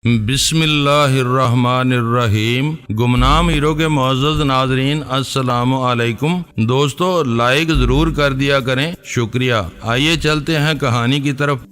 بسم اللہ الرحمن الرحیم۔ گمنام ہیرو کے معزز ناظرین السلام علیکم۔ دوستو لائک ضرور کر دیا کریں، شکریہ۔ آئیے چلتے ہیں کہانی کی طرف۔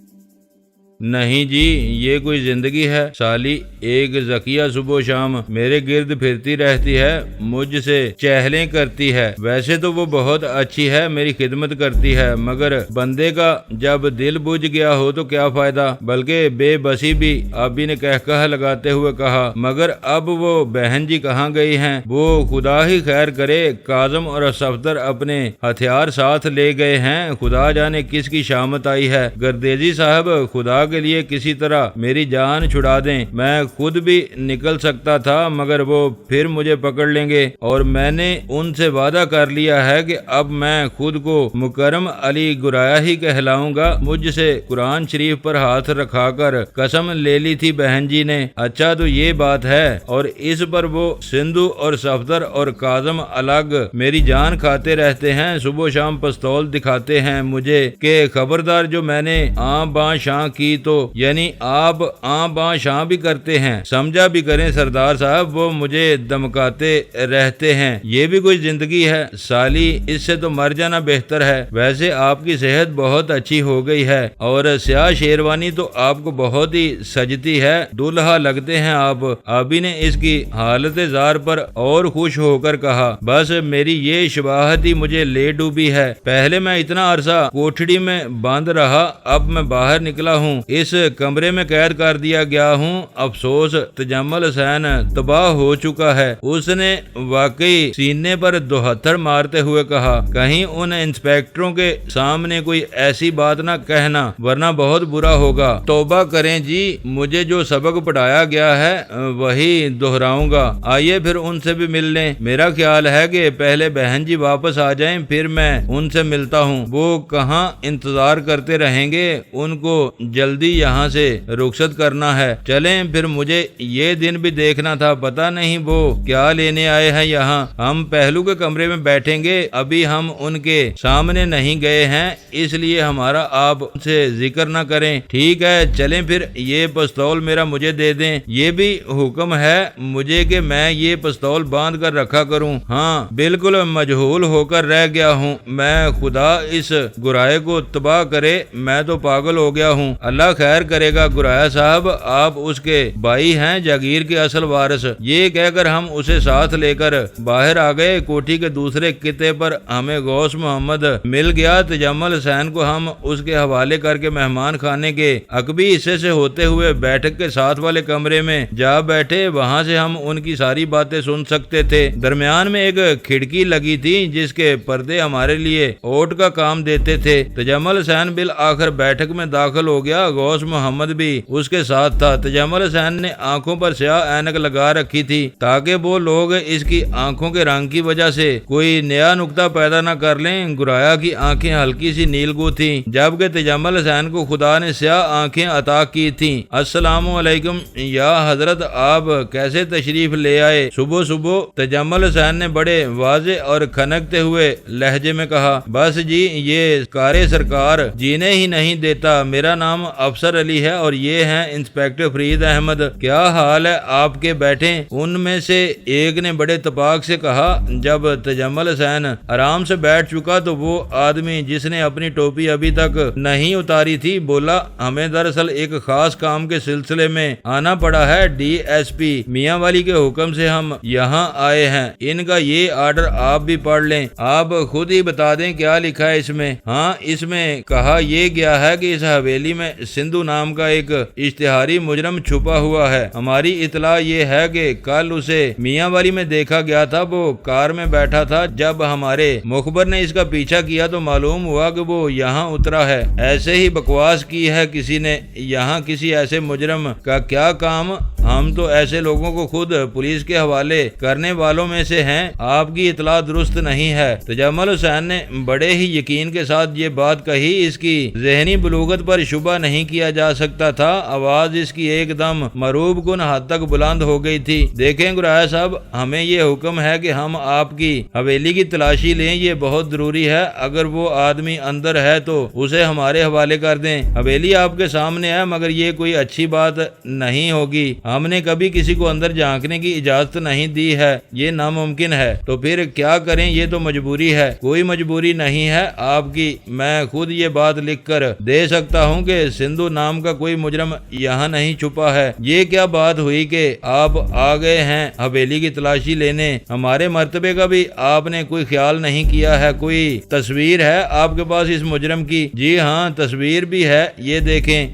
نہیں جی، یہ کوئی زندگی ہے؟ سالی ایک ذکیہ صبح و شام میرے گرد پھرتی رہتی ہے، مجھ سے چہلیں کرتی ہے۔ ویسے تو وہ بہت اچھی ہے، میری خدمت کرتی ہے، مگر بندے کا جب دل بجھ گیا ہو تو کیا فائدہ۔ بلکہ بے بسی بھی آبی نے کہہ لگاتے ہوئے کہا، مگر اب وہ بہن جی کہاں گئی ہیں؟ وہ خدا ہی خیر کرے، کاظم اور صفدر اپنے ہتھیار ساتھ لے گئے ہیں، خدا جانے کس کی شامت آئی ہے۔ گردیزی صاحب خدا کے لیے کسی طرح میری جان چھڑا دیں، میں خود بھی نکل سکتا تھا مگر وہ پھر مجھے پکڑ لیں گے، اور میں نے ان سے وعدہ کر لیا ہے کہ اب میں خود کو مکرم علی گرایا ہی کہلاؤں گا۔ مجھ سے قرآن شریف پر ہاتھ رکھا کر قسم لے لی تھی بہن جی نے۔ اچھا تو یہ بات ہے، اور اس پر وہ سندھو اور صفدر اور کاظم الگ میری جان کھاتے رہتے ہیں، صبح شام پستول دکھاتے ہیں مجھے کہ خبردار جو میں نے آں باں شاں کی تو یعنی آپ آں باں شاں بھی کرتے ہیں، سمجھا بھی کریں سردار صاحب، وہ مجھے دمکاتے رہتے ہیں۔ یہ بھی کوئی زندگی ہے؟ سالی اس سے تو مر جانا بہتر ہے۔ ویسے آپ کی صحت بہت اچھی ہو گئی ہے، اور سیاہ شیروانی تو آپ کو بہت ہی سجتی ہے، دلہا لگتے ہیں آپ۔ آبی نے اس کی حالت زار پر اور خوش ہو کر کہا، بس میری یہ شباہت ہی مجھے لے ڈوبی ہے۔ پہلے میں اتنا عرصہ کوٹھڑی میں بند رہا، اب میں باہر نکلا ہوں، اس کمرے میں قید کر دیا گیا ہوں۔ افسوس تجمل حسین تباہ ہو چکا ہے۔ اس نے واقعی سینے پر دوہتھر مارتے ہوئے کہا، کہیں ان انسپیکٹروں کے سامنے کوئی ایسی بات نہ کہنا ورنہ بہت برا ہوگا۔ توبہ کریں جی، مجھے جو سبق پڑھایا گیا ہے وہی دہراؤں گا۔ آئیے پھر ان سے بھی مل لیں۔ میرا خیال ہے کہ پہلے بہن جی واپس آ جائیں، پھر میں ان سے ملتا ہوں۔ وہ کہاں انتظار کرتے رہیں گے، ان کو جلدی یہاں سے رخصت کرنا ہے۔ چلیں پھر، مجھے یہ دن بھی دیکھنا تھا، پتہ نہیں وہ کیا لینے آئے ہیں یہاں۔ ہم پہلو کے کمرے میں بیٹھیں گے، ابھی ہم ان کے سامنے نہیں گئے ہیں، اس لیے ہمارا آپ ان سے ذکر نہ کریں۔ ٹھیک ہے چلیں پھر، یہ پستول میرا مجھے دے دیں۔ یہ بھی حکم ہے مجھے کہ میں یہ پستول باندھ کر رکھا کروں؟ ہاں بالکل مجہول ہو کر رہ گیا ہوں میں، خدا اس گرائے کو تباہ کرے، میں تو پاگل ہو گیا ہوں۔ اللہ خیر کرے گا گرایا صاحب، آپ اس کے بھائی ہیں، جاگیر کے اصل وارث۔ یہ کہہ کر ہم اسے ساتھ لے کر باہر آ گئے۔ کوٹھی کے دوسرے خطے پر ہمیں غوث محمد مل گیا۔ تجمل حسین کو ہم اس کے حوالے کر کے مہمان خانے کے عقبی حصے سے ہوتے ہوئے بیٹھک کے ساتھ والے کمرے میں جا بیٹھے، وہاں سے ہم ان کی ساری باتیں سن سکتے تھے۔ درمیان میں ایک کھڑکی لگی تھی جس کے پردے ہمارے لیے اوٹ کا کام دیتے تھے۔ تجمل حسین بالآخر بیٹھک میں داخل ہو گیا، غوث محمد بھی اس کے ساتھ تھا۔ تجمل حسین نے آنکھوں پر سیاہ اینک لگا رکھی تھی تاکہ وہ لوگ اس کی آنکھوں کے رنگ کی وجہ سے کوئی نیا نقطہ پیدا نہ کر لیں۔ گرایا کی آنکھیں ہلکی سی نیلگو تھیں، جبکہ تجمل حسین کو خدا نے سیاہ آنکھیں عطا کی تھیں۔ السلام علیکم یا حضرت، آپ کیسے تشریف لے آئے صبح صبح؟ تجمل حسین نے بڑے واضح اور کھنکتے ہوئے لہجے میں کہا، بس جی یہ کارے سرکار جینے ہی نہیں دیتا۔ میرا نام افسر علی ہے اور یہ ہیں انسپیکٹر فرید احمد۔ کیا حال ہے آپ کے؟ بیٹھیں۔ ان میں سے ایک نے بڑے اتفاق سے کہا۔ جب تجمل حسین آرام سے بیٹھ چکا تو وہ آدمی جس نے اپنی ٹوپی ابھی تک نہیں اتاری تھی بولا، ہمیں دراصل ایک خاص کام کے سلسلے میں آنا پڑا ہے، ڈی ایس پی میاں والی کے حکم سے ہم یہاں آئے ہیں۔ ان کا یہ آرڈر آپ بھی پڑھ لیں، آپ خود ہی بتا دیں کیا لکھا ہے اس میں۔ ہاں اس میں کہا یہ گیا ہے کہ اس حویلی میں سندھو نام کا ایک اشتہاری مجرم چھپا ہوا ہے۔ ہماری اطلاع یہ ہے کہ کل اسے میاں والی میں دیکھا گیا تھا، وہ کار میں بیٹھا تھا۔ جب ہمارے مخبر نے اس کا پیچھا کیا تو معلوم ہوا کہ وہ یہاں اترا ہے۔ ایسے ہی بکواس کی ہے کسی نے، یہاں کسی ایسے مجرم کا کیا کام ہم تو ایسے لوگوں کو خود پولیس کے حوالے کرنے والوں میں سے ہیں، آپ کی اطلاع درست نہیں ہے۔ تجمل حسین نے بڑے ہی یقین کے ساتھ یہ بات کہی، اس کی ذہنی بلوغت پر شبہ نہیں کیا جا سکتا تھا۔ آواز اس کی ایک دم مروب کن حد تک بلند ہو گئی تھی۔ دیکھیں گرایا صاحب، ہمیں یہ حکم ہے کہ ہم آپ کی حویلی کی تلاشی لیں، یہ بہت ضروری ہے۔ اگر وہ آدمی اندر ہے تو اسے ہمارے حوالے کر دیں۔ حویلی آپ کے سامنے ہے، مگر یہ کوئی اچھی بات نہیں ہوگی۔ ہم نے کبھی کسی کو اندر جھانکنے کی اجازت نہیں دی ہے، یہ ناممکن ہے۔ تو پھر کیا کریں؟ یہ تو مجبوری ہے۔ کوئی مجبوری نہیں ہے آپ کی، میں خود یہ بات لکھ کر دے سکتا ہوں کہ سندھو نام کا کوئی مجرم یہاں نہیں چھپا ہے۔ یہ کیا بات ہوئی کہ آپ آ گئے ہیں حویلی کی تلاشی لینے؟ ہمارے مرتبے کا بھی آپ نے کوئی خیال نہیں کیا ہے؟ کوئی تصویر ہے آپ کے پاس اس مجرم کی؟ جی ہاں، تصویر بھی ہے، یہ دیکھیں۔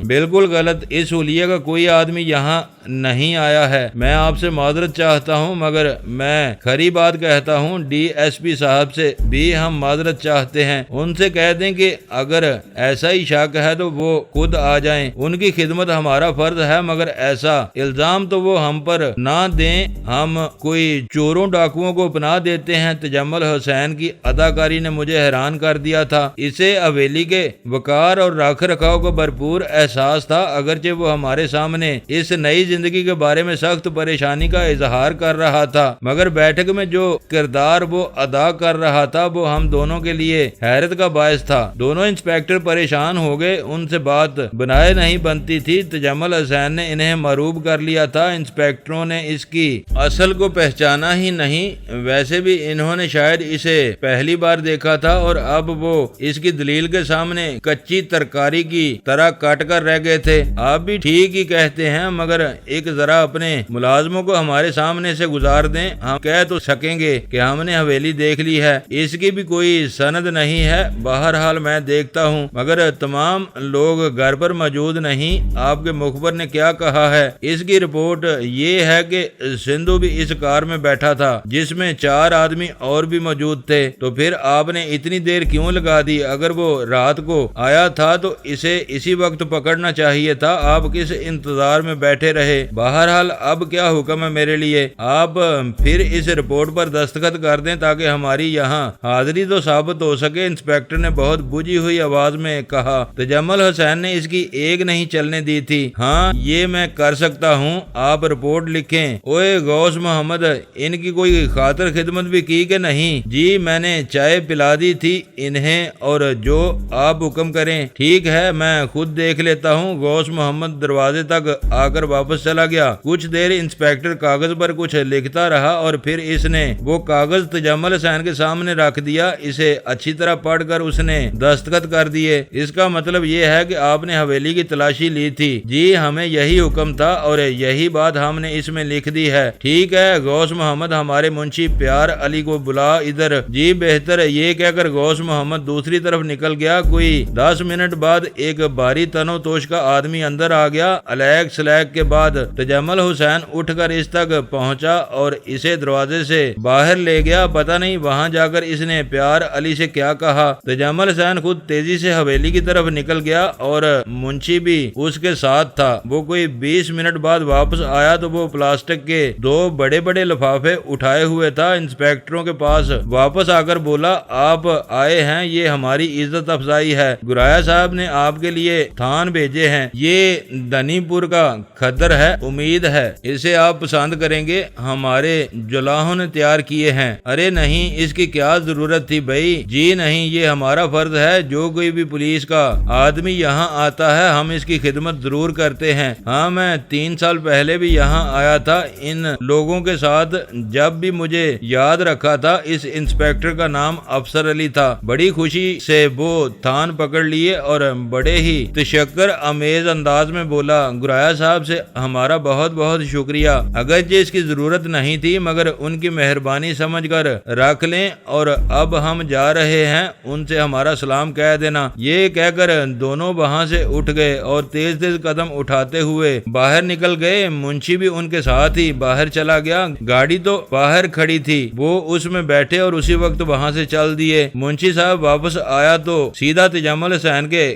بالکل غلط، اس حلیے کا کوئی آدمی یہاں نہیں آیا ہے۔ میں آپ سے معذرت چاہتا ہوں، مگر میں کھری بات کہتا ہوں، ڈی ایس پی صاحب سے بھی ہم معذرت چاہتے ہیں۔ ان سے کہہ دیں کہ اگر ایسا ہی شک ہے تو وہ خود آ جائیں، ان کی خدمت ہمارا فرض ہے، مگر ایسا الزام تو وہ ہم پر نہ دیں، ہم کوئی چوروں ڈاکوؤں کو پناہ دیتے ہیں۔ تجمل حسین کی اداکاری نے مجھے حیران کر دیا تھا۔ اسے حویلی کے وقار اور رکھ رکھاؤ کو بھرپور احساس تھا، اگرچہ وہ ہمارے سامنے اس نئی زندگی کے بارے میں سخت پریشانی کا اظہار کر رہا تھا، مگر بیٹھک میں جو کردار وہ ادا کر رہا تھا وہ ہم دونوں کے لیے حیرت کا باعث تھا۔ دونوں انسپیکٹر پریشان ہو گئے، ان سے بات بنائے نہیں بنتی تھی۔ تجمل حسین نے انہیں مروب کر لیا تھا، انسپیکٹروں نے اس کی اصل کو پہچانا ہی نہیں، ویسے بھی انہوں نے شاید اسے پہلی بار دیکھا تھا اور اب وہ اس کی دلیل کے سامنے کچی ترکاری کی طرح کٹ کر رہ گئے تھے۔ آپ بھی ٹھیک ہی کہتے ہیں، مگر ایک ذرا اپنے ملازموں کو ہمارے سامنے سے گزار دیں، ہم کہہ تو سکیں گے کہ ہم نے حویلی دیکھ لی ہے، اس کی بھی کوئی سند نہیں ہے۔ بہرحال میں دیکھتا ہوں، مگر تمام لوگ گھر پر موجود نہیں۔ آپ کے مخبر نے کیا کہا ہے؟ اس کی رپورٹ یہ ہے کہ سندھو بھی اس کار میں بیٹھا تھا جس میں 4 آدمی اور بھی موجود تھے۔ تو پھر آپ نے اتنی دیر کیوں لگا دی؟ اگر وہ رات کو آیا تھا تو اسے اسی وقت پکڑنا چاہیے تھا، آپ کس انتظار میں بیٹھے رہے؟ بہرحال اب کیا حکم ہے میرے لیے؟ آپ پھر اس رپورٹ پر دستخط کر دیں تاکہ ہماری یہاں حاضری تو ثابت ہو سکے، انسپیکٹر نے بہت بجھی ہوئی آواز میں کہا۔ تجمل حسین نے اس کی ایک نہیں چلنے دی تھی۔ ہاں، یہ میں کر سکتا ہوں، آپ رپورٹ لکھیں۔ اوئے غوث محمد، ان کی کوئی خاطر خدمت بھی کی کہ نہیں؟ جی، میں نے چائے پلا دی تھی انہیں، اور جو آپ حکم کریں۔ ٹھیک ہے، میں خود دیکھ لیتا ہوں۔ غوث محمد دروازے تک آ کر واپس چلا گیا۔ کچھ دیر انسپیکٹر کاغذ پر کچھ لکھتا رہا اور پھر اس نے وہ کاغذ تجمل حسین کے سامنے رکھ دیا۔ اسے اچھی طرح پڑھ کر اس نے دستخط کر دیے۔ اس کا مطلب یہ ہے کہ آپ نے حویلی کی تلاشی لی تھی؟ جی، ہمیں یہی حکم تھا اور یہی بات ہم نے اس میں لکھ دی ہے۔ ٹھیک ہے غوث محمد، ہمارے منشی پیار علی کو بلا ادھر۔ جی بہتر ہے، یہ کہہ کر غوث محمد دوسری طرف نکل گیا۔ کوئی 10 منٹ بعد ایک بھاری تنو توش کا آدمی اندر آ گیا۔ الیک سلیک کے بعد تجمل حسین اٹھ کر اس تک پہنچا اور اسے دروازے سے باہر لے گیا۔ پتہ نہیں وہاں جا کر اس نے پیار علی سے کیا کہا۔ تجمل حسین خود تیزی سے حویلی کی طرف نکل گیا اور منشی بھی اس کے ساتھ تھا۔ وہ کوئی 20 منٹ بعد واپس آیا تو وہ پلاسٹک کے 2 بڑے بڑے لفافے اٹھائے ہوئے تھا۔ انسپیکٹروں کے پاس واپس آ کر بولا، آپ آئے ہیں، یہ ہماری عزت افزائی ہے۔ گرایا صاحب نے آپ کے لیے تھان بھیجے ہیں، یہ دنی پور کا کھدر ہے، امید ہے اسے آپ پسند کریں گے، ہمارے جلاحوں نے تیار کیے ہیں۔ ارے نہیں، اس کی کیا ضرورت تھی بھائی؟ جی نہیں، یہ ہمارا فرض ہے، جو کوئی بھی پولیس کا آدمی یہاں آتا ہے ہم اس کی خدمت ضرور کرتے ہیں۔ ہاں، میں 3 سال پہلے بھی یہاں آیا تھا ان لوگوں کے ساتھ، جب بھی مجھے یاد رکھا تھا اس انسپیکٹر کا نام افسر علی تھا۔ بڑی خوشی سے وہ تھان پکڑ لیے اور بڑے ہی تشکر آمیز انداز میں بولا، گرایا صاحب سے ہمارا بہت بہت شکریہ، اگرچہ اس کی ضرورت نہیں تھی، مگر ان کی مہربانی سمجھ کر رکھ لیں، اور اب ہم جا رہے ہیں، ان سے ہمارا سلام کہہ دینا۔ یہ کہہ کر دونوں وہاں سے اٹھ گئے اور تیز تیز قدم اٹھاتے ہوئے باہر نکل گئے۔ منشی بھی ان کے ساتھ ہی باہر چلا گیا۔ گاڑی تو باہر کھڑی تھی، وہ اس میں بیٹھے اور اسی وقت وہاں سے چل دیے۔ منشی صاحب واپس آیا تو سیدھا تجمل حسین کے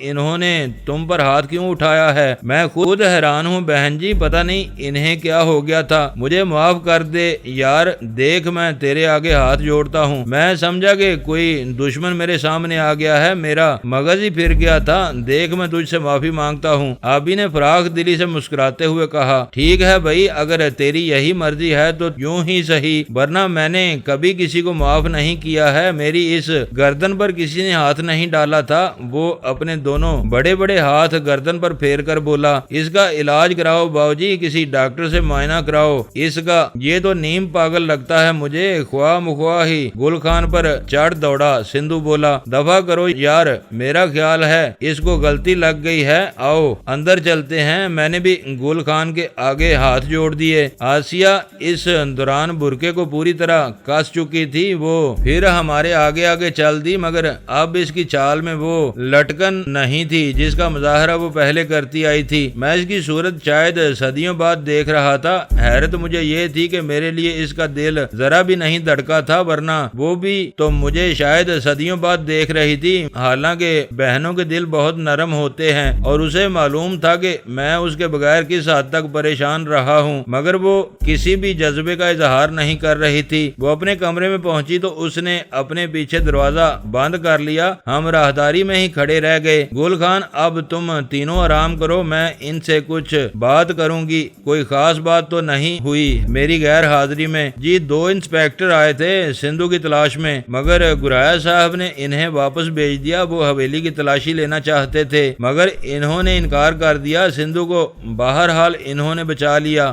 انہوں نے تم پر ہاتھ کیوں اٹھایا ہے؟ میں خود حیران ہوں بہن جی، پتہ نہیں انہیں کیا ہو گیا تھا، مجھے معاف کر دے یار، دیکھ میں تیرے آگے ہاتھ جوڑتا ہوں، میں سمجھا کہ کوئی دشمن میرے سامنے آ گیا ہے، میرا مغز ہی پھر گیا تھا، دیکھ میں تجھ سے معافی مانگتا ہوں۔ آبی نے فراخ دلی سے مسکراتے ہوئے کہا، ٹھیک ہے بھائی، اگر تیری یہی مرضی ہے تو یوں ہی صحیح، ورنہ میں نے کبھی کسی کو معاف نہیں کیا ہے، میری اس گردن پر کسی نے ہاتھ نہیں ڈالا تھا۔ وہ اپنے دونوں بڑے بڑے ہاتھ گردن پر پھیر کر بولا، اس کا علاج کراؤ باؤجی، کسی ڈاکٹر سے معائنہ کراؤ اس کا، یہ تو نیم پاگل لگتا ہے مجھے۔ خواہ مخواہ ہی گل خان پر چڑھ دوڑا۔ سندھو بولا، دفع کرو یار، میرا خیال ہے اس کو غلطی لگ گئی ہے، آؤ اندر چلتے ہیں۔ میں نے بھی گل خان کے آگے ہاتھ جوڑ دیے۔ آسیہ اس دوران برقعے کو پوری طرح کس چکی تھی، وہ پھر ہمارے آگے آگے چل دی، مگر اب اس کی چال میں وہ لٹکن نہیں تھی جس کا مظاہرہ وہ پہلے کرتی آئی تھی۔ میں اس کی صورت شاید صدیوں بعد دیکھ رہا تھا۔ حیرت مجھے یہ تھی کہ میرے لیے اس کا دل ذرا بھی نہیں دھڑکا تھا، ورنہ وہ بھی تو مجھے شاید صدیوں بعد دیکھ رہی تھی۔ حالانکہ بہنوں کے دل بہت نرم ہوتے ہیں اور اسے معلوم تھا کہ میں اس کے بغیر کس حد تک پریشان رہا ہوں، مگر وہ کسی بھی جذبے کا اظہار نہیں کر رہی تھی۔ وہ اپنے کمرے میں پہنچی تو اس نے اپنے پیچھے دروازہ بند کر لیا۔ ہم راہداری میں ہی کھڑے رہ گئے۔ گل خان، اب تم تینوں آرام کرو، میں ان سے کچھ بات کروں گی۔ کوئی خاص بات تو نہیں ہوئی میری غیر حاضری میں؟ جی 2 انسپیکٹر آئے تھے سندھو کی تلاش میں، مگر گرایا صاحب نے انہیں واپس بھیج دیا۔ وہ حویلی کی تلاشی لینا چاہتے تھے مگر انہوں نے انکار کر دیا۔ سندھو کو بہرحال انہوں نے بچا لیا۔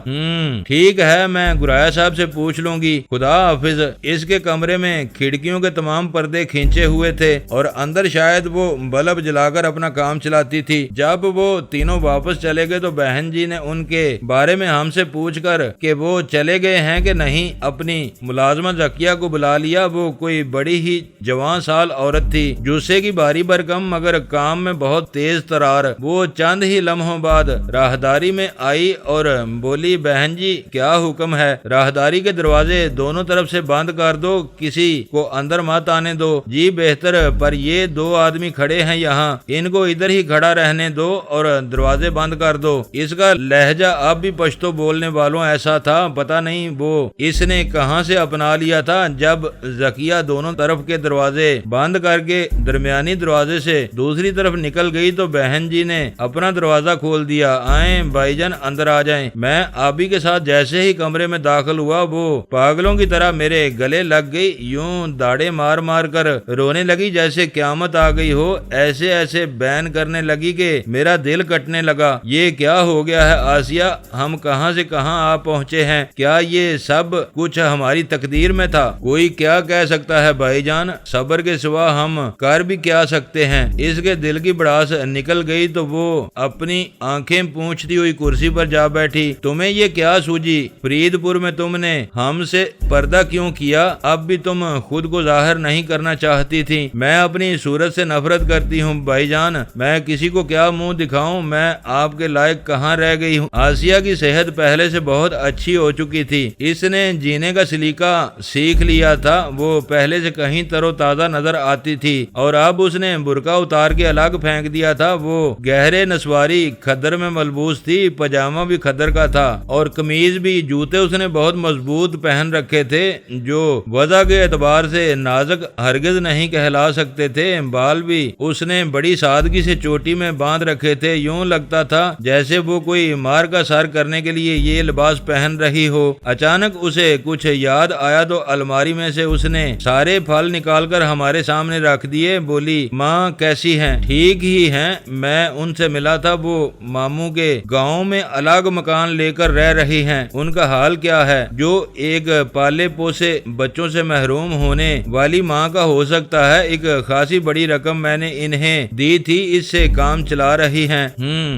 ٹھیک ہے، میں گرایا صاحب سے پوچھ لوں گی، خدا حافظ۔ اس کے کمرے میں کھڑکیوں کے تمام پردے کھینچے ہوئے تھے اور اندر شاید وہ بلب جلا کر اپنا کام چلاتی تھی۔ جب وہ تینوں واپس چلے گئے تو بہن جی نے ان کے بارے میں ہم سے پوچھ کر کہ وہ چلے گئے ہیں کہ نہیں اپنی ملازمہ زکیہ کو بلا لیا۔ وہ کوئی بڑی ہی جوان سال عورت تھی، جوسے کی بھاری بھرکم مگر کام میں بہت تیز ترار۔ وہ چند ہی لمحوں بعد راہداری میں آئی اور بولی، بہن جی کیا حکم ہے؟ راہداری کے دروازے دونوں طرف سے بند کر دو، کسی کو اندر مت آنے دو۔ جی بہتر، پر یہ 2 آدمی کھڑے ہیں یہاں، ان کو ادھر ہی کھڑا رہنے دو اور دروازے بند کر دو۔ اس کا لہجہ اب بھی پشتو بولنے والوں ایسا تھا، پتہ نہیں وہ اس نے کہاں سے اپنا لیا تھا۔ جب زکیہ دونوں طرف کے دروازے بند کر کے درمیانی دروازے سے دوسری طرف نکل گئی تو بہن جی نے اپنا دروازہ کھول دیا۔ آئیں بھائی جان، اندر آ جائیں۔ میں آبی کے ساتھ جیسے ہی کمرے میں داخل ہوا وہ پاگلوں کی طرح میرے گلے لگ گئی، یوں داڑے مار مار کر رونے لگی جیسے قیامت آ گئی ہو، ایسے ایسے بین کرنے لگی کہ میرا دل کٹنے لگا۔ یہ کیا ہو گیا ہے آسیہ؟ ہم کہاں سے کہاں آ پہنچے ہیں؟ کیا یہ سب کچھ ہماری تقدیر میں تھا؟ کوئی کیا کہہ سکتا ہے بھائی جان، صبر کے سوا ہم کر بھی کیا سکتے ہیں؟ اس کے دل کی بڑاس نکل گئی تو وہ اپنی آنکھیں پونچھتی ہوئی کرسی پر جا بیٹھی۔ تمہیں یہ کیا سوجی؟ فرید پور میں تم نے ہم سے پردہ کیوں کیا؟ اب بھی تم خود کو ظاہر نہیں کرنا چاہتی تھی۔ میں اپنی صورت سے نفرت کرتی ہوں بھائی جان، میں کسی کو کیا منہ دکھاؤں؟ میں آپ کے لائق کہاں رہ گئی ہوں؟ آسیہ کی صحت پہلے سے بہت اچھی ہو چکی تھی، اس نے جینے کا سلیقہ سیکھ لیا تھا، وہ پہلے سے کہیں تر و تازہ نظر آتی تھی اور اب اس نے برقع اتار کے الگ پھینک دیا تھا۔ وہ گہرے نسواری کھدر میں ملبوس تھی، پاجامہ بھی کھدر کا تھا اور قمیض بھی، جوتے اس نے بہت مضبوط پہن رکھے تھے جو وضع کے اعتبار سے نازک ہرگز نہیں کہلا سکتے تھے۔ بال بھی اس نے بڑی سادگی سے چوٹی میں باندھ رکھے تھے، یوں لگتا تھا جیسے وہ کوئی مار کا سر کرنے کے لیے یہ لباس پہن رہی ہو۔ اچانک اسے کچھ یاد آیا تو الماری میں سے اس نے سارے پھل نکال کر ہمارے سامنے رکھ دیے۔ بولی، ماں کیسی ہیں؟ ٹھیک ہی ہیں، میں ان سے ملا تھا، وہ ماموں کے گاؤں میں الگ مکان لے کر رہ رہی ہیں۔ ان کا حال کیا ہے؟ جو ایک پالے پوسے بچوں سے محروم ہونے والی ماں کا ہو سکتا ہے۔ ایک خاصی بڑی رقم میں نے انہیں دی تھی، اس سے کام چلا رہی ہیں۔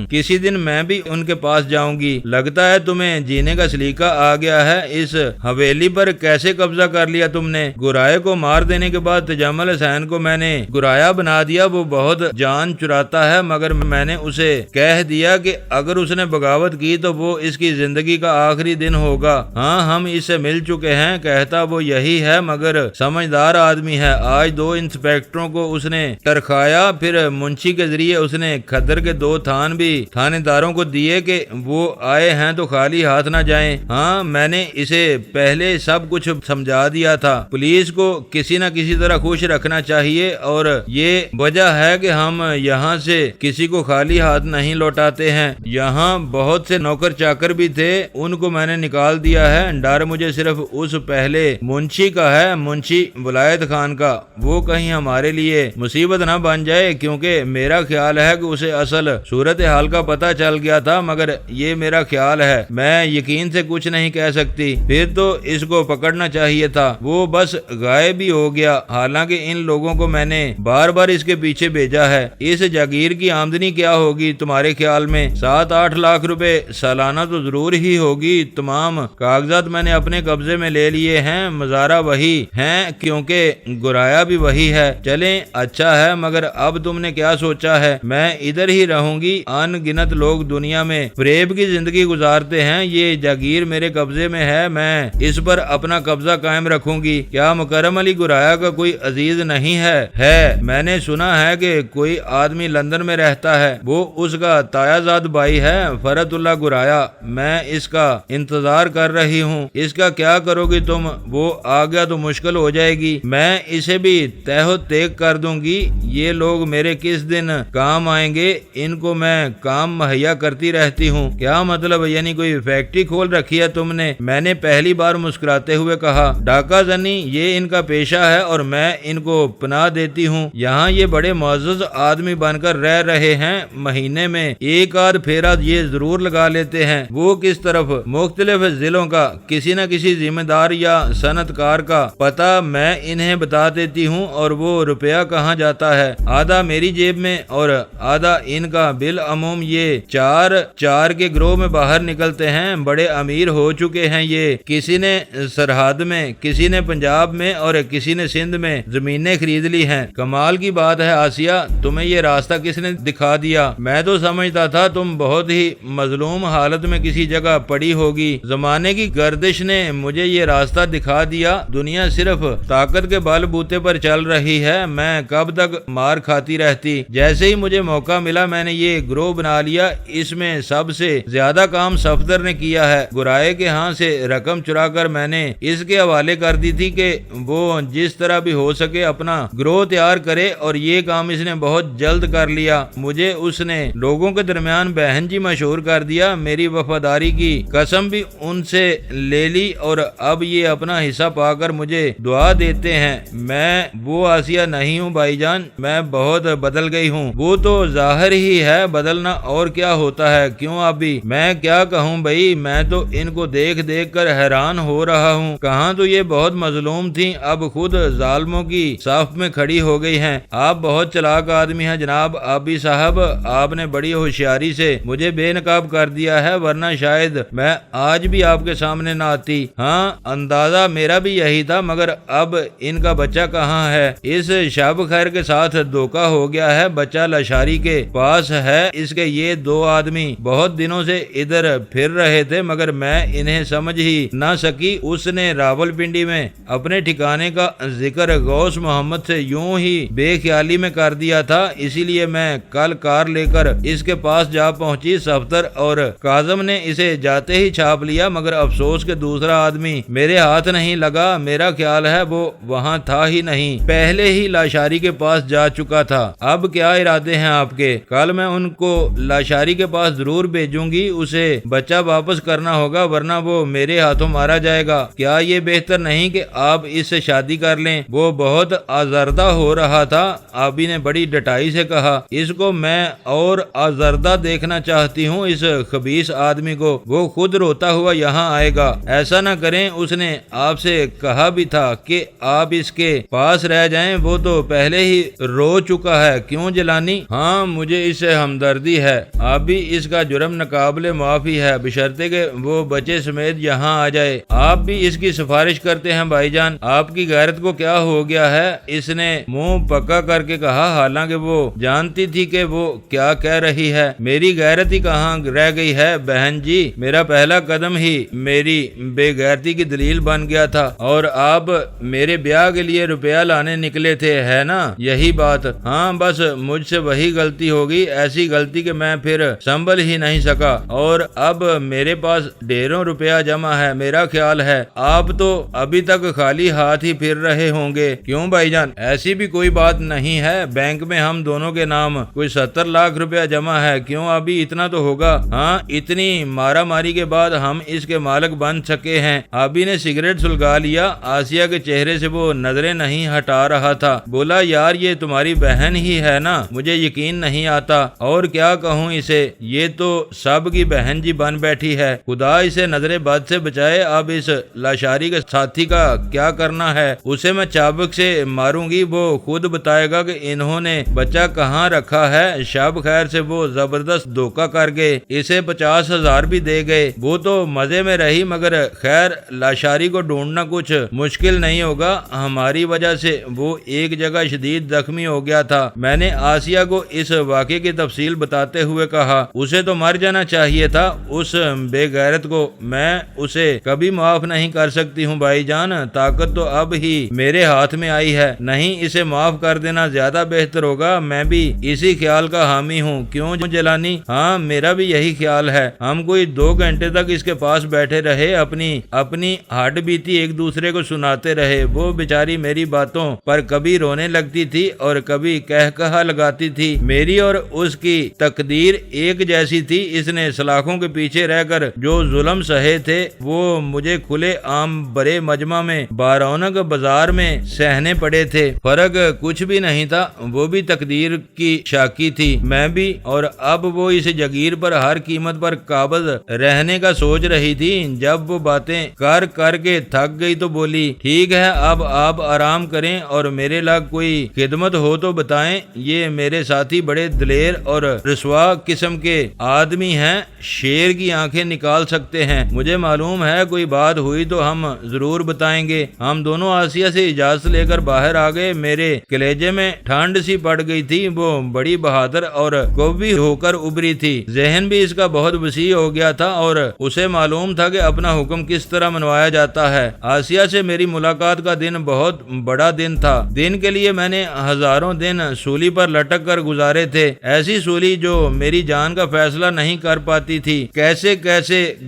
کسی دن میں بھی ان کے پاس جاؤں گی۔ لگتا ہے تمہیں جینے کا سلیقہ آ گیا ہے۔ اس حویلی پر کیسے قبضہ کر لیا تم نے؟ گرائے کو مار دینے کے بعد تجمل حسین کو میں نے گرایا بنا دیا۔ وہ بہت جان چراتا ہے مگر میں نے اسے کہہ دیا کہ اگر اس نے بغاوت کی تو وہ اس کی زندگی کا آخری دن ہوگا۔ ہاں ہم اس سے مل چکے ہیں، کہتا وہ یہی ہے مگر سمجھدار آدمی ہے۔ آج 2 انسپیکٹروں کو اس نے ٹرکھایا، پھر پھر منشی کے ذریعے اس نے کھدر کے 2 تھان بھی تھانے داروں کو دیے کہ وہ آئے ہیں تو خالی ہاتھ نہ جائیں۔ ہاں میں نے اسے پہلے سب کچھ سمجھا دیا تھا۔ پولیس کو کسی نہ کسی طرح خوش رکھنا چاہیے اور یہ وجہ ہے کہ ہم یہاں سے کسی کو خالی ہاتھ نہیں لوٹاتے ہیں۔ یہاں بہت سے نوکر چاکر بھی تھے، ان کو میں نے نکال دیا ہے۔ ڈر مجھے صرف اس پہلے منشی کا ہے، منشی ولایت خان کا، وہ کہیں ہمارے لیے مصیبت نہ بن جائے، کیونکہ میرا خیال ہے کہ اسے اصل صورتحال کا پتہ چل گیا تھا، مگر یہ میرا خیال ہے، میں یقین سے کچھ نہیں کہہ سکتی۔ پھر تو اس کو پکڑنا چاہیے تھا، وہ بس غائب ہی ہو گیا۔ حالانکہ ان لوگوں کو میں نے بار بار اس کے پیچھے بھیجا ہے۔ اس جاگیر کی آمدنی کیا ہوگی تمہارے خیال میں؟ 7-8 لاکھ روپے سالانہ تو ضرور ہی ہوگی۔ تمام کاغذات میں نے اپنے قبضے میں لے لیے ہیں، مزارہ وہی ہیں کیونکہ گرایا بھی وہی ہے۔ چلیں اچھا ہے، مگر اب تم نے کیا سوچا ہے؟ میں ادھر ہی رہوں گی؟ ان گنت لوگ دنیا میں فریب کی زندگی گزارتے ہیں، یہ جاگیر میرے قبضے میں ہے، میں اس پر اپنا قبضہ قائم رکھوں گی۔ کیا مکرم علی گرایا کا کوئی عزیز نہیں ہے؟ میں نے سنا ہے کہ کوئی آدمی لندن میں رہتا ہے، وہ اس کا تایا زاد بھائی ہے، فرت اللہ گرایا۔ میں اس کا انتظار کر رہی ہوں۔ اس کا کیا کرو گی تم؟ وہ آ گیا تو مشکل ہو جائے گی، میں اسے بھی تہ و تیگ کر دوں گی۔ یہ لوگ میرے کس دن کام آئیں گے؟ ان کو میں کام مہیا کرتی رہتی ہوں۔ کیا مطلب؟ یعنی کوئی فیکٹری کھول رکھی ہے تم نے؟ میں نے پہلی بار مسکراتے ہوئے کہا۔ ڈاکہ زنی یہ ان کا پیشہ ہے اور میں ان کو پناہ دیتی ہوں۔ یہاں یہ بڑے معزز آدمی بن کر رہ رہے ہیں، مہینے میں 1 پھیرا یہ ضرور لگا لیتے ہیں۔ وہ کس طرف؟ مختلف ضلعوں کا کسی نہ کسی ذمہ دار یا صنعت کار کا پتہ میں انہیں بتا دیتی ہوں، اور وہ روپیہ کہاں جاتا ہے؟ آدھا میری جیب میں اور آدھا ان کا۔ بالعموم یہ 4 کے گروہ میں باہر نکلتے ہیں، بڑے امیر ہو چکے ہیں یہ۔ کسی نے سرحد میں، کسی نے پنجاب میں اور کسی نے سندھ میں زمینیں خرید لی ہیں۔ کمال کی بات ہے آسیہ، تمہیں یہ راستہ کس نے دکھا دیا؟ میں تو سمجھتا تھا تم بہت ہی مظلوم حالت میں کسی جگہ پڑی ہوگی، زمانے کی گردش نے مجھے یہ راستہ دکھا دیا۔ دنیا صرف طاقت کے بل بوتے پر چل رہی ہے، میں کب تک مار کھاتی رہتی؟ جیسے ہی مجھے موقع ملا میں نے یہ گروہ بنا لیا۔ اس میں سب سے زیادہ کام صفدر نے کیا ہے۔ گرائے کے ہاں سے رقم چرا کر میں نے اس کے حوالے کر دی تھی کہ وہ جس طرح بھی ہو سکے اپنا گروہ تیار کرے، اور یہ کام اس نے بہت جلد کر لیا۔ مجھے اس نے لوگوں کے درمیان بہن جی مشہور کر دیا، میری وفاداری کی قسم بھی ان سے لے لی، اور اب یہ اپنا حصہ پا کر مجھے دعا دیتے ہیں۔ میں وہ آسیہ نہیں ہوں بھائی جان، میں بہت بدل گئی ہوں۔ وہ تو ظاہر ہی ہے، بدلنا اور کیا ہوتا ہے؟ کیوں ابھی میں کیا کہوں بھائی، میں تو ان کو دیکھ دیکھ کر حیران ہو رہا ہوں۔ کہاں تو یہ بہت مظلوم تھیں، اب خود ظالموں کی صف میں کھڑی ہو گئی ہیں۔ آپ بہت چلاک آدمی ہیں جناب آبی صاحب، آپ نے بڑی ہوشیاری سے مجھے بے نقاب کر دیا ہے، ورنہ شاید میں آج بھی آپ کے سامنے نہ آتی۔ ہاں اندازہ میرا بھی یہی تھا، مگر اب ان کا بچہ کہاں ہے؟ اس شب خیر کے ساتھ دھوکہ ہو گیا ہے، بچہ لاشاری کے پاس ہے اس کے۔ یہ 2 آدمی بہت دنوں سے ادھر پھر رہے تھے، مگر میں انہیں سمجھ ہی نہ سکی۔ اس نے راول پنڈی میں اپنے ٹھکانے کا ذکر غوث محمد سے یوں ہی بے خیالی میں کر دیا تھا، اسی لیے میں کل کار لے کر اس کے پاس جا پہنچی۔ صفدر اور کاظم نے اسے جاتے ہی چھاپ لیا، مگر افسوس کہ دوسرا آدمی میرے ہاتھ نہیں لگا۔ میرا خیال ہے وہ وہاں تھا ہی نہیں، پہلے ہی لاشاری کے پاس جا چکا تھا۔ اب کیا ارادے ہیں آپ کے؟ کل میں ان کو لاشاری کے پاس ضرور بھیجوں گی، اسے بچہ واپس کرنا ہوگا ورنہ وہ میرے ہاتھوں مارا جائے گا۔ کیا یہ بہتر نہیں کہ آپ اس سے شادی کر لیں؟ وہ بہت آزردہ ہو رہا تھا، آبی نے بڑی ڈٹائی سے کہا۔ اس کو میں اور آزردہ دیکھنا چاہتی ہوں، اس خبیث آدمی کو۔ وہ خود روتا ہوا یہاں آئے گا۔ ایسا نہ کریں، اس نے آپ سے کہا بھی تھا کہ آپ اس کے پاس رہ جائیں، وہ تو پہلے ہی رو چکا ہے۔ کیوں جلانی؟ ہاں مجھے اس سے ہمدردی ہے، آپ بھی اس کا جرم ناقابل معافی ہے، بشرطے کہ وہ بچے سمیت یہاں آ جائے۔ آپ بھی اس کی سفارش کرتے ہیں بھائی جان؟ آپ کی غیرت کو کیا ہو گیا ہے؟ اس نے منہ پکا کر کے کہا، حالانکہ وہ جانتی تھی کہ وہ کیا کہہ رہی ہے۔ میری غیرت ہی کہاں رہ گئی ہے بہن جی، میرا پہلا قدم ہی میری بے غیرتی کی دلیل بن گیا تھا، اور آپ میرے بیاہ کے لیے روپیہ لانے نکلے تھے، ہے نا یہی بات؟ ہاں بس مجھ سے وہی غلطی ہوگی، ایسی غلطی کہ میں پھر سنبھل ہی نہیں سکا، اور اب میرے پاس ڈھیروں روپیہ جمع ہے۔ میرا خیال ہے آپ تو ابھی تک خالی ہاتھ ہی پھر رہے ہوں گے، کیوں بھائی جان؟ ایسی بھی کوئی بات نہیں ہے، بینک میں ہم دونوں کے نام کوئی 70 لاکھ روپیہ جمع ہے، کیوں ابھی اتنا تو ہوگا۔ ہاں اتنی مارا ماری کے بعد ہم اس کے مالک بن سکے ہیں۔ ابھی نے سگریٹ سلگا لیا، آسیہ کے چہرے سے وہ نظریں نہیں ہٹا رہا تھا۔ بولا یار یہ تمہاری بہن ہی ہے نا، مجھے یقین نہیں آتا، اور کیا کہوں اسے، یہ تو سب کی بہن جی بن بیٹھی ہے، خدا اسے نظر بد سے بچائے۔ اب اس لاشاری کے ساتھی کا کیا کرنا ہے، اسے میں چابک سے ماروں گی، وہ خود بتائے گا کہ انہوں نے بچہ کہاں رکھا ہے۔ شب خیر سے وہ زبردست دھوکہ کر گئے، اسے 50,000 بھی دے گئے، وہ تو مزے میں رہی، مگر خیر لاشاری کو ڈھونڈنا کچھ مشکل نہیں ہوگا، ہماری وجہ سے وہ ایک جگہ شدید زخمی ہو گیا تھا۔ میں نے آسیہ کو اس واقعے کی تفصیل بتاتے ہوئے کہا اسے تو مر جانا چاہیے تھا، اس بے غیرت کو میں اسے کبھی معاف نہیں کر سکتی ہوں بھائی جان، طاقت تو اب ہی میرے ہاتھ میں آئی ہے، نہیں اسے معاف کر دینا زیادہ بہتر ہوگا، میں بھی اسی خیال کا حامی ہوں، کیوں جیلانی؟ ہاں میرا بھی یہی خیال ہے۔ ہم کوئی 2 گھنٹے تک اس کے پاس بیٹھے رہے، اپنی ہڈ بیتی ایک دوسرے کو سناتے رہے، وہ بیچاری میری باتوں پر کبھی رونے لگتی تھی اور کبھی کہا لگاتی تھی، میری اور اس کی تقدیر ایک جیسی تھی، اس نے سلاخوں کے پیچھے رہ کر جو ظلم سہے تھے وہ مجھے کھلے عام بڑے مجمع میں بارونق بازار میں سہنے پڑے تھے، فرق کچھ بھی نہیں تھا، وہ بھی تقدیر کی شاکی تھی، میں بھی، اور اب وہ اس جگیر پر ہر قیمت پر قابض رہنے کا سوچ رہی تھی۔ جب وہ باتیں کر کے تھک گئی تو بولی ٹھیک ہے اب آپ آرام کریں اور میرے لاگ کوئی خدمت ہو تو بتائیں، یہ میرے ساتھی بڑے دلیر اور رسوا قسم کے آدمی ہیں، شیر کی آنکھیں نکال سکتے ہیں، مجھے معلوم ہے کوئی بات ہوئی تو ہم ضرور بتائیں گے۔ ہم دونوں آسیہ سے اجازت لے کر باہر آ گئے، میرے کلیجے میں ٹھنڈ سی پڑ گئی تھی، وہ بڑی بہادر اور قوی ہو کر ابری تھی، ذہن بھی اس کا بہت وسیع ہو گیا تھا اور اسے معلوم تھا کہ اپنا حکم کس طرح منوایا جاتا ہے۔ آسیہ سے میری ملاقات کا دن بہت بڑا دن تھا، دن کے لیے میں نے ہزاروں دن سولی پر لٹک کر گزارے تھے، ایسی سولی جو میری جان کا فیصلہ نہیں کر پاتی تھی، کیسے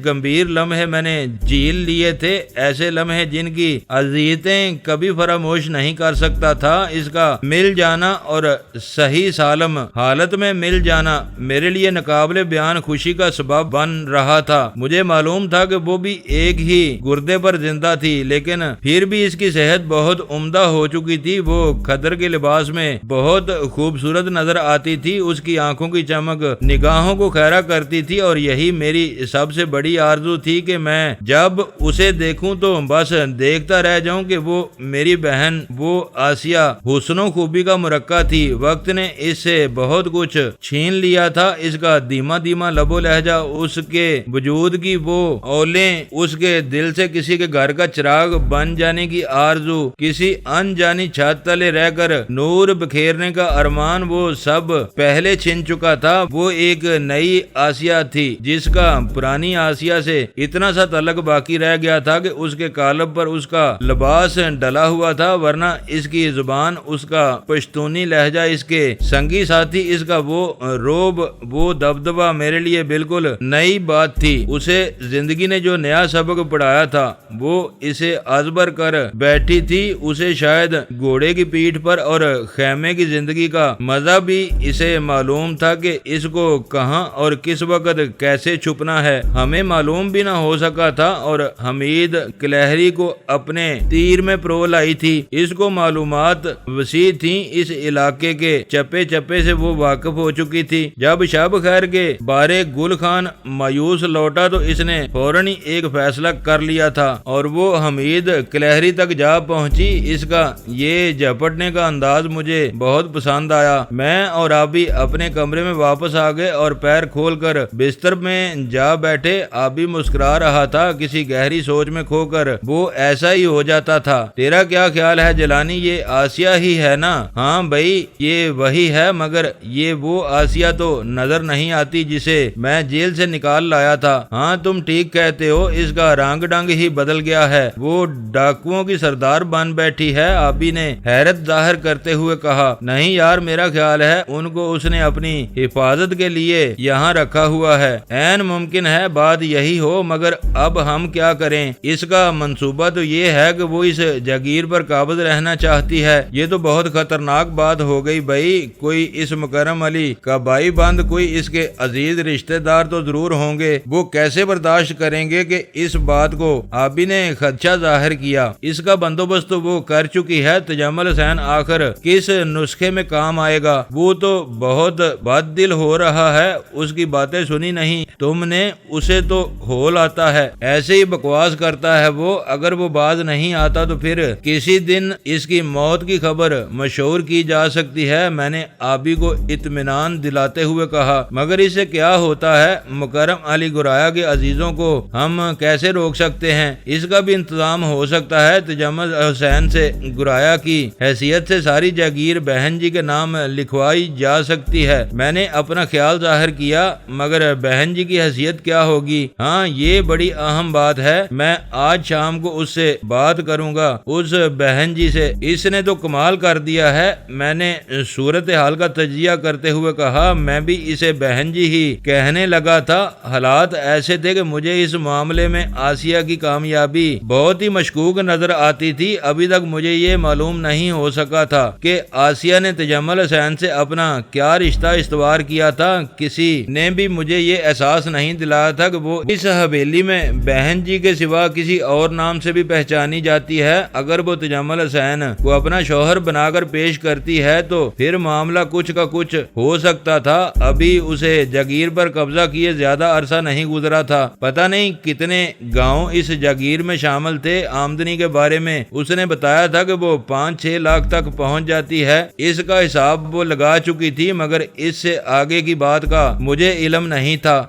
گمبھیر لمحے میں نے جھیل لیے تھے، ایسے لمحے جن کی اذیتیں کبھی فراموش نہیں کر سکتا تھا۔ اس کا مل جانا اور صحیح سالم حالت میں مل جانا میرے لیے ناقابل بیان خوشی کا سبب بن رہا تھا۔ مجھے معلوم تھا کہ وہ بھی ایک ہی گردے پر زندہ تھی، لیکن پھر بھی اس کی صحت بہت عمدہ ہو چکی تھی، وہ خدر کے لباس میں بہت خوبصورت نظر آتی تھی، اس کی آنکھوں کی چمک نگاہوں کو خیرہ کرتی تھی، اور یہی میری سب سے بڑی آرزو تھی کہ میں جب اسے دیکھوں تو بس دیکھتا رہ جاؤں کہ وہ میری بہن، وہ آسیہ حسن و خوبی کا مرکہ تھی۔ وقت نے اس سے بہت کچھ چھین لیا تھا، اس کا دھیما لب و لہجہ، اس کے وجود کی وہ اولیں، اس کے دل سے کسی کے گھر کا چراغ بن جانے کی آرزو، کسی انجانی چھت تلے رہ کر نور بکھیرنے کا ارمان، وہ سب پہلے چھن چکا تھا۔ وہ ایک نئی آسیہ تھی جس کا پرانی آسیہ سے اتنا سا تعلق باقی رہ گیا تھا کہ اس کے قالب پر اس کا لباس ڈلا ہوا تھا، ورنہ اس کی زبان، اس کا پشتونی لہجہ، اس کے سنگی ساتھی، اس کا وہ روب، وہ دبدبہ میرے لیے بالکل نئی بات تھی۔ اسے زندگی نے جو نیا سبق پڑھایا تھا وہ اسے ازبر کر بیٹھی تھی، اسے شاید گھوڑے کی پیٹھ پر اور خیمے کی زندگی کا مزہ بھی اسے معلوم تھا کہ اس کو کہاں اور کس وقت کیسے چھپنا ہے، ہمیں معلوم بھی نہ ہو سکا تھا، اور حمید کلہری کو اپنے تیر میں پرو لائی تھی، اس کو معلومات وسیع تھیں، اس علاقے کے چپے چپے سے وہ واقف ہو چکی تھی۔ جب شب خیر کے بارے گل خان مایوس لوٹا تو اس نے فوراً ہی ایک فیصلہ کر لیا تھا اور وہ حمید کلہری تک جا پہنچی۔ اس کا یہ جھپٹنے کا انداز مجھے بہت پسند آیا۔ میں اور آبی اپنے کمرے میں واپس آ گئے اور پیر کھول کر بستر میں جا بیٹھے۔ آبی مسکرا رہا تھا، کسی گہری سوچ میں کھو کر وہ ایسا ہی ہو جاتا تھا۔ تیرا کیا خیال ہے جیلانی، یہ آسیہ ہی ہے نا؟ ہاں بھائی یہ وہی ہے، مگر یہ وہ آسیہ تو نظر نہیں آتی جسے میں جیل سے نکال لایا تھا۔ ہاں تم ٹھیک کہتے ہو، اس کا رنگ ڈنگ ہی بدل گیا ہے، وہ ڈاکوؤں کی سردار بن بیٹھی ہے۔ آبی نے حیرت ظاہر کرتے ہوئے کہا۔ نہیں یار، میرا خیال ہے ان کو اس نے اپنی حفاظت کے لیے یہاں رکھا ہوا ہے۔ عین ممکن ہے بات یہی ہو، مگر اب ہم کیا کریں؟ اس کا منصوبہ تو یہ ہے کہ وہ اس جاگیر پر قابض رہنا چاہتی ہے۔ یہ تو بہت خطرناک بات ہو گئی بھائی۔ کوئی اس مکرم علی کا بھائی بند، کوئی اس کے عزیز رشتہ دار تو ضرور ہوں گے۔ وہ کیسے برداشت کریں گے کہ اس بات کو آبی نے خدشہ ظاہر کیا؟ اس کا بندوبست تو وہ کر چکی ہے۔ تجمل حسین آخر کس نسخے میں کام آئے گا؟ وہ تو بہت بد دل ہو رہا ہے، اس کی باتیں سنی نہیں تم نے؟ اسے تو ہول آتا ہے، ایسے ہی بکواس کرتا ہے وہ۔ اگر وہ باز نہیں آتا تو پھر کسی دن اس کی موت کی خبر مشہور کی جا سکتی ہے۔ میں نے آبی کو اطمینان دلاتے ہوئے کہا، مگر اس سے کیا ہوتا ہے؟ مکرم علی گرایا کے عزیزوں کو ہم کیسے روک سکتے ہیں؟ اس کا بھی انتظام ہو سکتا ہے۔ تجمل حسین سے گرایا کی حیثیت سے ساری جاگیر بہن جی کے نام لکھوائی جا سکتی ہے۔ میں نے اپنا خیال ظاہر کیا، مگر بہن جی کی حیثیت کیا ہوگی؟ ہاں، یہ بڑی اہم بات ہے۔ میں آج شام کو اس سے بات کروں گا، اس بہن جی سے۔ اس نے تو کمال کر دیا ہے۔ میں نے صورتحال کا تجزیہ کرتے ہوئے کہا، میں بھی اسے بہن جی ہی کہنے لگا تھا۔ حالات ایسے تھے کہ مجھے اس معاملے میں آسیہ کی کامیابی بہت ہی مشکوک نظر آتی تھی۔ ابھی تک مجھے یہ معلوم نہیں ہو سکا تھا کہ آسیہ نے تجمل حسین سے اپنا کیا رشتہ استوار کیا تھا۔ کسی نے بھی مجھے یہ احساس نہیں دلایا تھا کہ وہ اس حویلی میں بہن جی کے سوا کسی اور نام سے بھی پہچانی جاتی ہے۔ اگر وہ تجمل حسین کو اپنا شوہر بنا کر پیش کرتی ہے تو پھر معاملہ کچھ کا کچھ ہو سکتا تھا۔ ابھی اسے جاگیر پر قبضہ کیے زیادہ عرصہ نہیں گزرا تھا۔ پتہ نہیں کتنے گاؤں اس جاگیر میں شامل تھے۔ آمدنی کے بارے میں اس نے بتایا تھا کہ وہ 5-6 لاکھ تک پہنچ جاتی ہے۔ اس کا حساب وہ لگا چکی تھی، مگر اس سے آگے کی بات کا مجھے علم نہیں تھا۔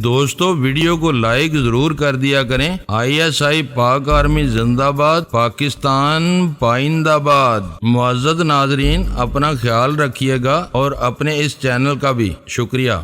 دوستو ویڈیو کو لائک ضرور کر دیا کریں۔ ISI پاک آرمی زندہ باد، پاکستان پائندہ باد۔ معزز ناظرین، اپنا خیال رکھیے گا اور اپنے اس چینل کا بھی شکریہ۔